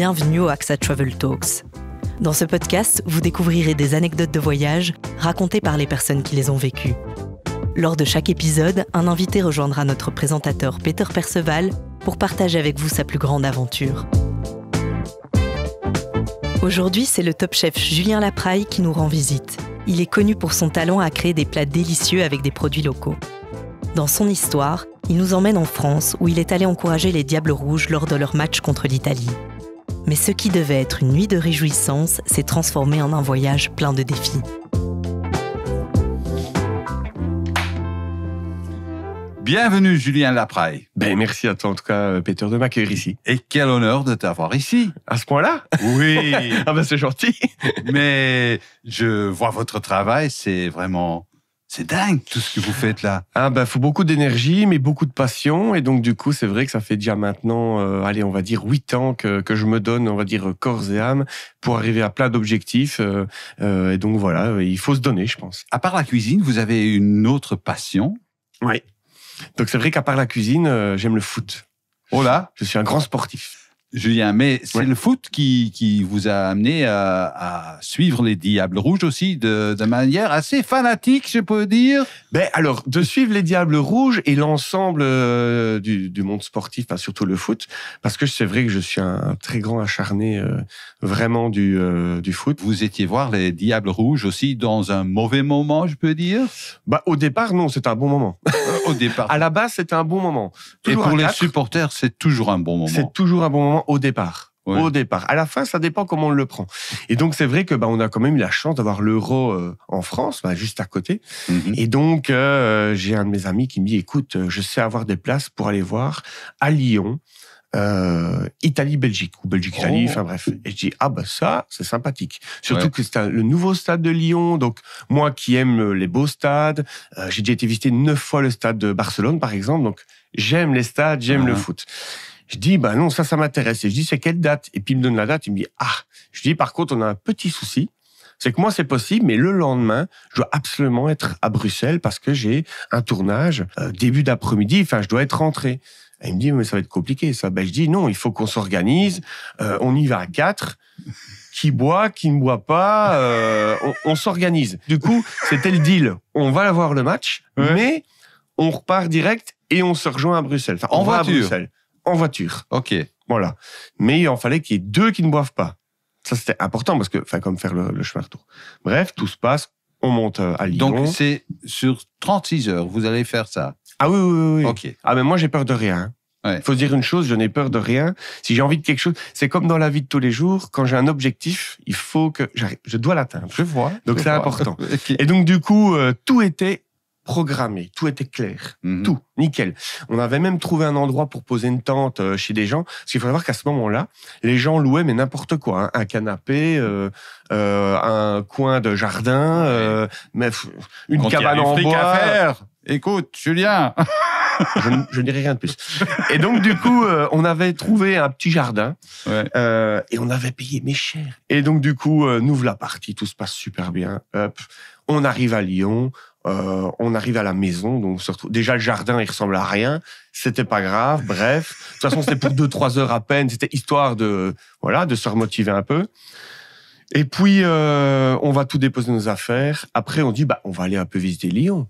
Bienvenue au AXA Travel Talks. Dans ce podcast, vous découvrirez des anecdotes de voyage racontées par les personnes qui les ont vécues. Lors de chaque épisode, un invité rejoindra notre présentateur Peter Perceval pour partager avec vous sa plus grande aventure. Aujourd'hui, c'est le top chef Julien Lapraille qui nous rend visite. Il est connu pour son talent à créer des plats délicieux avec des produits locaux. Dans son histoire, il nous emmène en France où il est allé encourager les Diables Rouges lors de leur match contre l'Italie. Mais ce qui devait être une nuit de réjouissance s'est transformé en un voyage plein de défis. Bienvenue Julien Lapraille. Merci à toi en tout cas, Peter, de m'accueillir ici. Et quel honneur de t'avoir ici. À ce point-là? Oui. C'est gentil. Mais je vois votre travail, c'est dingue tout ce que vous faites là. Faut beaucoup d'énergie, mais beaucoup de passion. Et donc du coup, c'est vrai que ça fait déjà maintenant, on va dire 8 ans que je me donne, on va dire corps et âme, pour arriver à plein d'objectifs. Et donc voilà, il faut se donner, je pense. À part la cuisine, vous avez une autre passion? Oui. Donc c'est vrai qu'à part la cuisine, j'aime le foot. Oh là, je suis un grand sportif. Julien, mais c'est le foot qui vous a amené à suivre les Diables Rouges aussi de manière assez fanatique, je peux dire. Alors, de suivre les Diables Rouges et l'ensemble du monde sportif, surtout le foot, parce que c'est vrai que je suis un très grand acharné vraiment du foot. Vous étiez voir les Diables Rouges aussi dans un mauvais moment, je peux dire? Au départ, non, c'était un bon moment. Au départ. À la base, c'était un bon moment. Toujours et pour les supporters, c'est toujours un bon moment. C'est toujours un bon moment au départ. Ouais. Au départ. À la fin, ça dépend comment on le prend. Et donc, c'est vrai que on a quand même eu la chance d'avoir l'Euro en France, juste à côté. Mm-hmm. Et donc, j'ai un de mes amis qui me dit, écoute, je sais avoir des places pour aller voir à Lyon, Italie-Belgique, ou Belgique-Italie, bref. Et je dis, ça, c'est sympathique. Surtout que c'est le nouveau stade de Lyon. Donc, moi qui aime les beaux stades, j'ai déjà été visiter 9 fois le stade de Barcelone, par exemple. Donc, j'aime les stades, j'aime le foot. Je dis, non, ça m'intéresse. Et je dis, c'est quelle date? Et puis, il me donne la date. Il me dit, Je dis, par contre, on a un petit souci. C'est que moi, c'est possible, mais le lendemain, je dois absolument être à Bruxelles parce que j'ai un tournage début d'après-midi. Je dois être rentré. Et il me dit, mais ça va être compliqué, ça. Je dis, non, il faut qu'on s'organise. On y va à 4. Qui boit, qui ne boit pas, on s'organise. Du coup, c'était le deal. On va avoir le match, mais on repart direct et on se rejoint à Bruxelles. En voiture. À Bruxelles. En voiture. Ok. Voilà. Mais il en fallait qu'il y ait 2 qui ne boivent pas. Ça, c'était important parce que, comme faire le chemin retour. Bref, tout se passe. On monte à Lyon. Donc, c'est sur 36 heures, vous allez faire ça? Oui. Ok. Mais moi, j'ai peur de rien. Il faut se dire une chose, je n'ai peur de rien. Si j'ai envie de quelque chose, c'est comme dans la vie de tous les jours. Quand j'ai un objectif, il faut que j'arrive. Je dois l'atteindre. Je vois. Donc, c'est important. Okay. Et donc, du coup, tout était programmé, tout était clair, tout, nickel. On avait même trouvé un endroit pour poser une tente chez des gens, parce qu'il faut savoir qu'à ce moment-là, les gens louaient mais n'importe quoi, un canapé, un coin de jardin, une cabane en bois. À faire. Écoute, Julien. Je dirai rien de plus. Et donc, du coup, on avait trouvé un petit jardin et on avait payé mais cher. Et donc, du coup, nous voilà partis, tout se passe super bien. Hop, on arrive à Lyon. On arrive à la maison, donc surtout déjà le jardin il ressemble à rien, c'était pas grave, bref. De toute façon c'était pour 2-3 heures à peine, c'était histoire de se remotiver un peu. Et puis on va tout déposer nos affaires. Après on dit on va aller un peu visiter Lyon.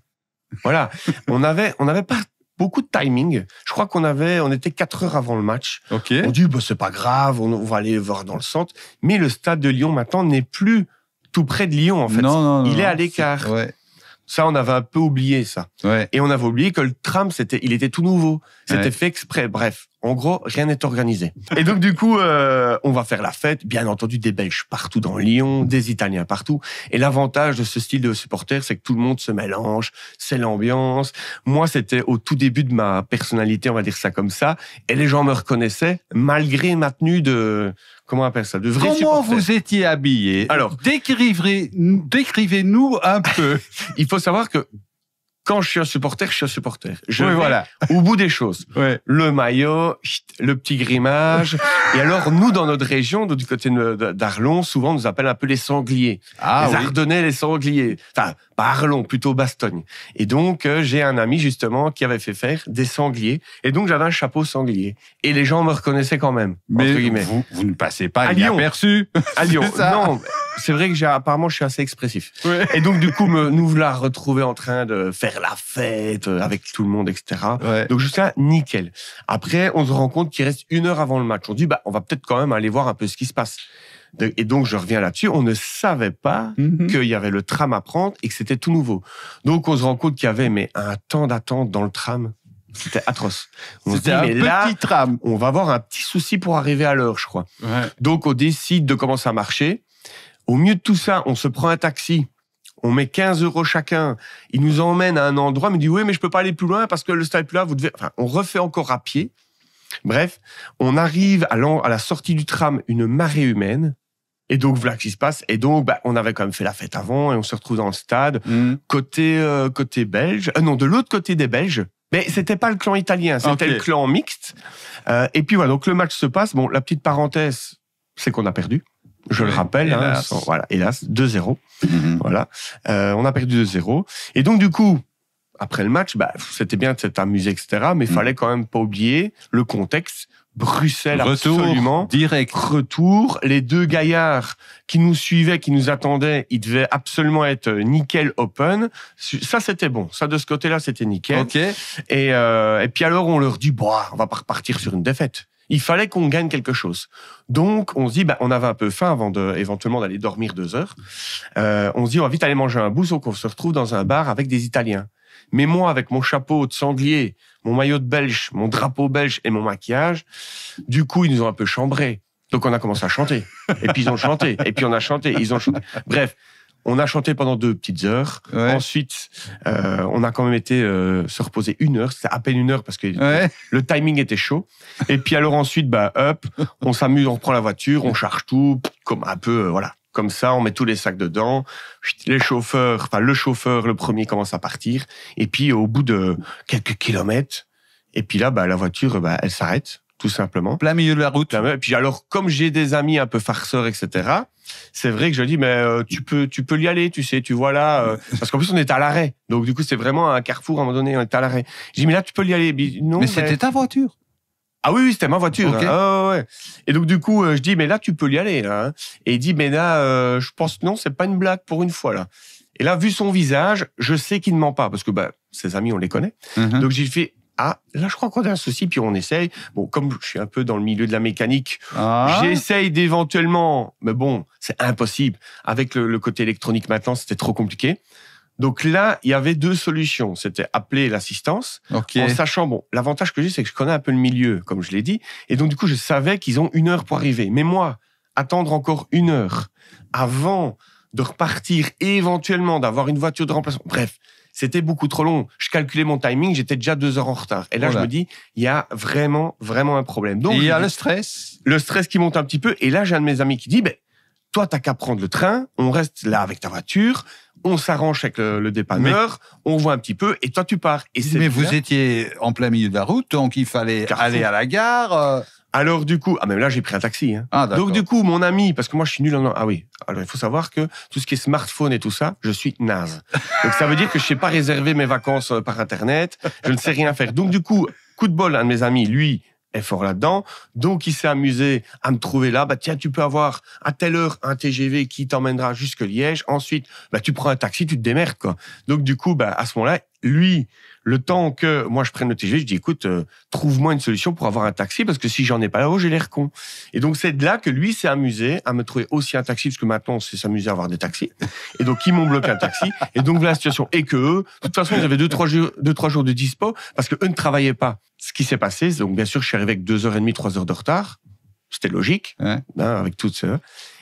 Voilà, on n'avait pas beaucoup de timing. Je crois on était 4 heures avant le match. Okay. On dit c'est pas grave, on va aller voir dans le centre. Mais le stade de Lyon maintenant n'est plus tout près de Lyon en fait. Non, il est à l'écart. Ça, on avait un peu oublié ça. Et on avait oublié que le tram, il était tout nouveau. C'était fait exprès. Bref, en gros, rien n'est organisé. Et donc, du coup, on va faire la fête. Bien entendu, des Belges partout dans Lyon, des Italiens partout. Et l'avantage de ce style de supporter, c'est que tout le monde se mélange. C'est l'ambiance. Moi, c'était au tout début de ma personnalité, on va dire ça comme ça. Et les gens me reconnaissaient, malgré ma tenue de... Comment on appelle ça? De vrai supporter. Comment vous étiez habillé? Alors, décrivez-nous un peu. Il faut savoir que quand je suis un supporter, je suis un supporter. Je Oui, vais voilà. au bout des choses. Ouais. Le maillot, le petit grimage. Et alors, nous, dans notre région, du côté d'Arlon, souvent, on nous appelle un peu les sangliers. Ah les oui. Ardennais, les sangliers. Enfin, pas Arlon, plutôt Bastogne. Et donc, j'ai un ami, justement, qui avait fait faire des sangliers. Et donc, j'avais un chapeau sanglier. Et les gens me reconnaissaient quand même, entre Mais guillemets. vous ne passez pas À Lyon. inaperçu. À Lyon. C'est ça. Non, c'est vrai que apparemment, je suis assez expressif. Ouais. Et donc, du coup, nous voilà retrouvés en train de faire la fête avec tout le monde, etc. Ouais. Donc, jusqu'à nickel. Après, on se rend compte qu'il reste 1 heure avant le match. On dit, on va peut-être quand même aller voir un peu ce qui se passe. Et donc, je reviens là-dessus. On ne savait pas qu'il y avait le tram à prendre et que c'était tout nouveau. Donc, on se rend compte qu'il y avait un temps d'attente dans le tram. C'était atroce. On se dit, C'était un mais là, petit tram. on va avoir un petit souci pour arriver à l'heure, je crois. Ouais. Donc, on décide de commencer à marcher. Au milieu de tout ça, on se prend un taxi. On met 15 € chacun. Il nous emmène à un endroit. Il me dit, oui, mais je peux pas aller plus loin parce que le stade est plus là. Vous devez... Enfin, on refait encore à pied. Bref, on arrive à la sortie du tram, une marée humaine. Et donc, voilà ce qui se passe. Et donc, on avait quand même fait la fête avant et on se retrouve dans le stade. Côté belge. Non, de l'autre côté des Belges. Mais c'était pas le clan italien, c'était le clan mixte. Et puis voilà, donc le match se passe. Bon, la petite parenthèse, c'est qu'on a perdu. Je le rappelle, hélas. Voilà, hélas, 2-0. Voilà, on a perdu 2-0. Et donc du coup, après le match, c'était bien de s'être amusé, etc. Mais il fallait quand même pas oublier le contexte. Bruxelles, Retour absolument. direct. Retour. Les 2 gaillards qui nous suivaient, qui nous attendaient, ils devaient absolument être nickel open. Ça, c'était bon. Ça, de ce côté-là, c'était nickel. Ok. Et puis alors, on leur dit, on va pas repartir sur une défaite. Il fallait qu'on gagne quelque chose. Donc, on se dit, on avait un peu faim avant éventuellement d'aller dormir 2 heures. On se dit, on va vite aller manger un bout, donc on se retrouve dans un bar avec des Italiens. Mais moi, avec mon chapeau de sanglier, mon maillot de belge, mon drapeau belge et mon maquillage, du coup, ils nous ont un peu chambrés. Donc, on a commencé à chanter. Et puis, ils ont chanté. Et puis, on a chanté. Ils ont chanté. Bref, on a chanté pendant 2 petites heures. Ouais. Ensuite, on a quand même été se reposer 1 heure. C'était à peine 1 heure parce que le timing était chaud. Et puis, alors ensuite, on s'amuse, on reprend la voiture, on charge tout, comme un peu, voilà. Comme ça, on met tous les sacs dedans. Le chauffeur, le premier commence à partir. Et puis, au bout de quelques kilomètres, et puis là, la voiture, elle s'arrête, tout simplement. Plein milieu de la route. Et puis alors, comme j'ai des amis un peu farceurs, etc., c'est vrai que je dis, mais tu peux y aller, tu sais, tu vois là. Parce qu'en plus, on est à l'arrêt. Donc, du coup, c'est vraiment un carrefour, à un moment donné, on est à l'arrêt. Je dis, mais là, tu peux y aller. Non, Mais c'était ta voiture. Ah oui, c'était ma voiture. Okay. Ouais. Et donc, du coup, je dis, mais là, tu peux y aller. Là, hein. Et il dit, mais là, je pense, non, c'est pas une blague pour une fois. Là. Et là, vu son visage, je sais qu'il ne ment pas, parce que ses amis, on les connaît. Donc, j'ai fait, là, je crois qu'on a un souci, puis on essaye. Bon, comme je suis un peu dans le milieu de la mécanique, j'essaye d'éventuellement, mais bon, c'est impossible. Avec le côté électronique maintenant, c'était trop compliqué. Donc là, il y avait 2 solutions. C'était appeler l'assistance, en sachant, l'avantage que j'ai, c'est que je connais un peu le milieu, comme je l'ai dit. Et donc, du coup, je savais qu'ils ont 1 heure pour arriver. Mais moi, attendre encore 1 heure avant de repartir et éventuellement d'avoir une voiture de remplacement. Bref, c'était beaucoup trop long. Je calculais mon timing, j'étais déjà 2 heures en retard. Et là, je me dis, il y a vraiment, vraiment un problème. Donc, il y a le stress. Le stress qui monte un petit peu. Et là, j'ai un de mes amis qui dit, toi, t'as qu'à prendre le train, on reste là avec ta voiture, on s'arrange avec le dépanneur, on voit un petit peu, et toi, tu pars. Mais vous étiez en plein milieu de la route, donc il fallait aller à la gare. Alors, du coup, même là, j'ai pris un taxi. Hein. Donc, du coup, mon ami, parce que moi, je suis nul en... Ah oui, alors il faut savoir que tout ce qui est smartphone et tout ça, je suis naze. Donc, ça veut dire que je sais pas réserver mes vacances par Internet, je ne sais rien faire. Donc, du coup, coup de bol, un de mes amis, lui, est fort là-dedans. Donc, il s'est amusé à me trouver là. Tiens, tu peux avoir à telle heure un TGV qui t'emmènera jusque Liège. Ensuite, tu prends un taxi, tu te démerdes, quoi. Donc, du coup, à ce moment-là, lui, le temps que moi je prenne le TGV, je dis écoute, trouve-moi une solution pour avoir un taxi parce que si j'en ai pas là-haut, j'ai l'air con. Et donc c'est de là que lui s'est amusé à me trouver aussi un taxi parce que maintenant on sait s'amuser à avoir des taxis. Et donc ils m'ont bloqué un taxi. Et donc voilà la situation. Et que eux, de toute façon, ils avaient 2-3 jours de dispo parce que eux ne travaillaient pas. Ce qui s'est passé, donc bien sûr, je suis arrivé avec 2h30, 3 heures de retard. C'était logique, avec tout ça.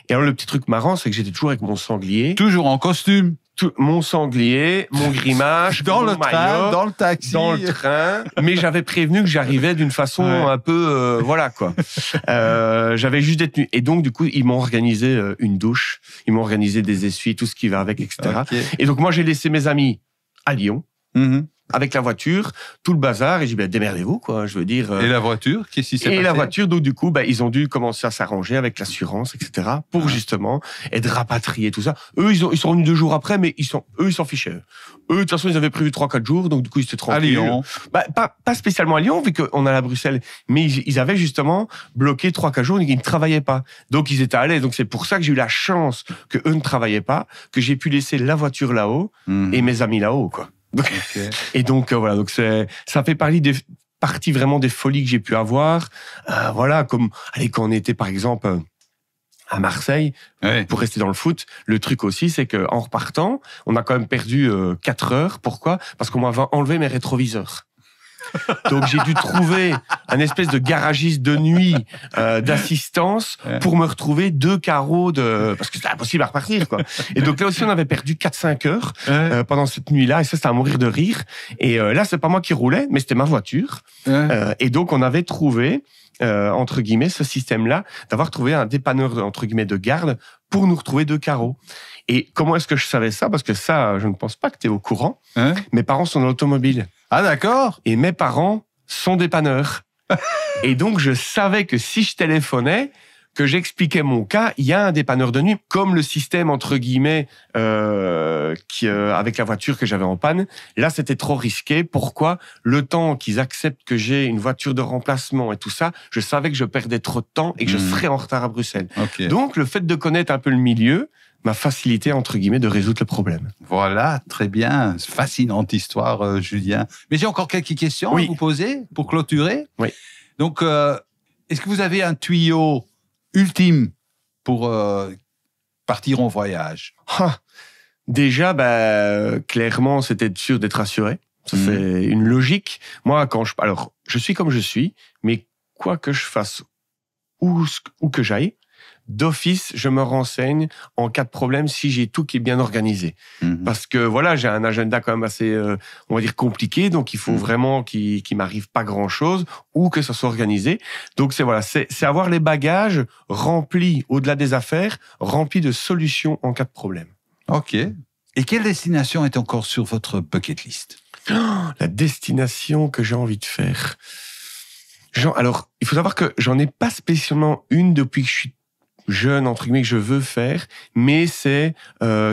Et alors le petit truc marrant, c'est que j'étais toujours avec mon sanglier. Toujours en costume. Mon sanglier, mon grimage, dans le train, dans le taxi, dans le train. Mais j'avais prévenu que j'arrivais d'une façon un peu, voilà quoi. J'avais juste des tenues. Et donc du coup, ils m'ont organisé une douche, ils m'ont organisé des essuies, tout ce qui va avec, etc. Okay. Et donc moi, j'ai laissé mes amis à Lyon. Avec la voiture, tout le bazar, et j'ai dit, démerdez-vous, quoi, je veux dire. Et la voiture, qu'est-ce qui s'est passé? Et la voiture, donc du coup, ils ont dû commencer à s'arranger avec l'assurance, etc., pour justement être rapatriés, tout ça. Eux, ils sont revenus 2 jours après, mais ils s'en fichaient. Eux, de toute façon, ils avaient prévu 3-4 jours, donc du coup, ils étaient tranquilles. À Lyon? Pas spécialement à Lyon, vu qu'on allait à Bruxelles, mais ils avaient justement bloqué 3-4 jours, et ils ne travaillaient pas. Donc, ils étaient à l'aise. Donc, c'est pour ça que j'ai eu la chance que eux ne travaillaient pas, que j'ai pu laisser la voiture là-haut et mes amis là-haut, quoi. Okay. Et donc voilà, donc ça fait partie vraiment des folies que j'ai pu avoir. Voilà, comme quand on était par exemple à Marseille, pour rester dans le foot, le truc aussi, c'est que en repartant, on a quand même perdu 4 heures. Pourquoi? Parce qu'on m'avait enlevé mes rétroviseurs. Donc j'ai dû trouver un espèce de garagiste de nuit d'assistance pour me retrouver 2 carreaux parce que c'était impossible à repartir, quoi. Et donc là aussi on avait perdu 4-5 heures pendant cette nuit-là, et ça c'était à mourir de rire. Et là c'est pas moi qui roulais, mais c'était ma voiture. Et donc on avait trouvé entre guillemets ce système-là, d'avoir trouvé un dépanneur entre guillemets de garde pour nous retrouver 2 carreaux. Et comment est-ce que je savais ça? Parce que ça, je ne pense pas que tu es au courant. Mes parents sont dans l'automobile. Ah d'accord. Et mes parents sont dépanneurs. Et donc, je savais que si je téléphonais, que j'expliquais mon cas, il y a un dépanneur de nuit, comme le système, entre guillemets, avec la voiture que j'avais en panne. Là, c'était trop risqué. Pourquoi? Le temps qu'ils acceptent que j'ai une voiture de remplacement et tout ça, je savais que je perdais trop de temps et que je serais en retard à Bruxelles. Okay. Donc, le fait de connaître un peu le milieu m'a facilité, entre guillemets, de résoudre le problème. Voilà, très bien. Fascinante histoire, Julien. Mais j'ai encore quelques questions à vous poser pour clôturer. Oui. Donc, est-ce que vous avez un tuyau ultime pour partir en voyage? Déjà, clairement, c'était sûr d'être assuré. Ça, c'est une logique. Moi, alors, je suis comme je suis, mais quoi que je fasse, où que j'aille, d'office, je me renseigne en cas de problème si j'ai tout qui est bien organisé. Parce que voilà, j'ai un agenda quand même assez, on va dire, compliqué, donc il faut vraiment qu'il m'arrive pas grand-chose ou que ça soit organisé. Donc c'est avoir les bagages remplis, au-delà des affaires, remplis de solutions en cas de problème. Ok. Et quelle destination est encore sur votre bucket list? La destination que j'ai envie de faire. Alors, il faut savoir que j'en ai pas spécialement une depuis que je suis jeune, entre guillemets, que je veux faire, mais c'est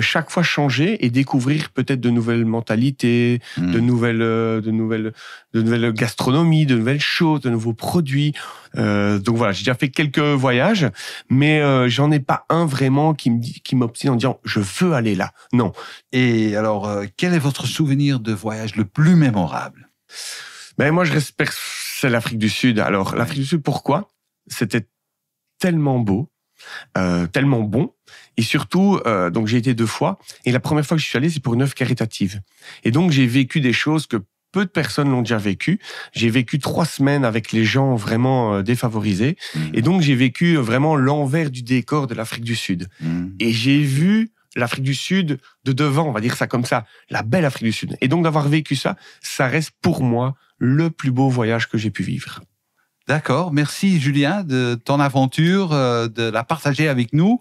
chaque fois changer et découvrir peut-être de nouvelles mentalités, de nouvelles gastronomies, de nouvelles choses, de nouveaux produits. Donc voilà, j'ai déjà fait quelques voyages, mais j'en ai pas un vraiment qui m'obstine en disant je veux aller là. Non. Et alors, quel est votre souvenir de voyage le plus mémorable? Moi, je respecte, c'est l'Afrique du Sud. Alors, l'Afrique du Sud, pourquoi? C'était tellement beau. Tellement bon, et surtout donc j'ai été 2 fois, et la première fois que je suis allé, c'est pour une œuvre caritative, et donc j'ai vécu des choses que peu de personnes l'ont déjà vécu. J'ai vécu 3 semaines avec les gens vraiment défavorisés, et donc j'ai vécu vraiment l'envers du décor de l'Afrique du Sud, et j'ai vu l'Afrique du Sud de devant, on va dire ça comme ça, la belle Afrique du Sud, et donc d'avoir vécu ça reste pour moi le plus beau voyage que j'ai pu vivre. D'accord, merci Julien de ton aventure, de la partager avec nous.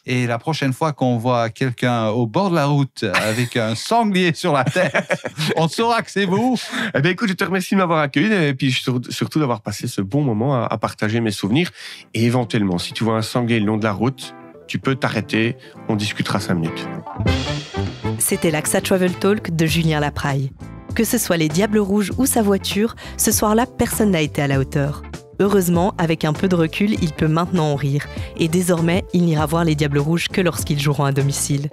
Et la prochaine fois qu'on voit quelqu'un au bord de la route avec un sanglier sur la tête, on saura que c'est vous. Eh bien, écoute, je te remercie de m'avoir accueilli et puis surtout d'avoir passé ce bon moment à partager mes souvenirs. Et éventuellement, si tu vois un sanglier le long de la route, tu peux t'arrêter, on discutera 5 minutes. C'était l'AXA Travel Talk de Julien Lapraille. Que ce soit les Diables Rouges ou sa voiture, ce soir-là, personne n'a été à la hauteur. Heureusement, avec un peu de recul, il peut maintenant en rire. Et désormais, il n'ira voir les Diables Rouges que lorsqu'ils joueront à domicile.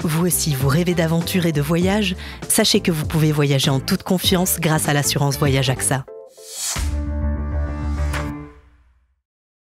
Vous aussi, vous rêvez d'aventure et de voyage? Sachez que vous pouvez voyager en toute confiance grâce à l'assurance Voyage AXA.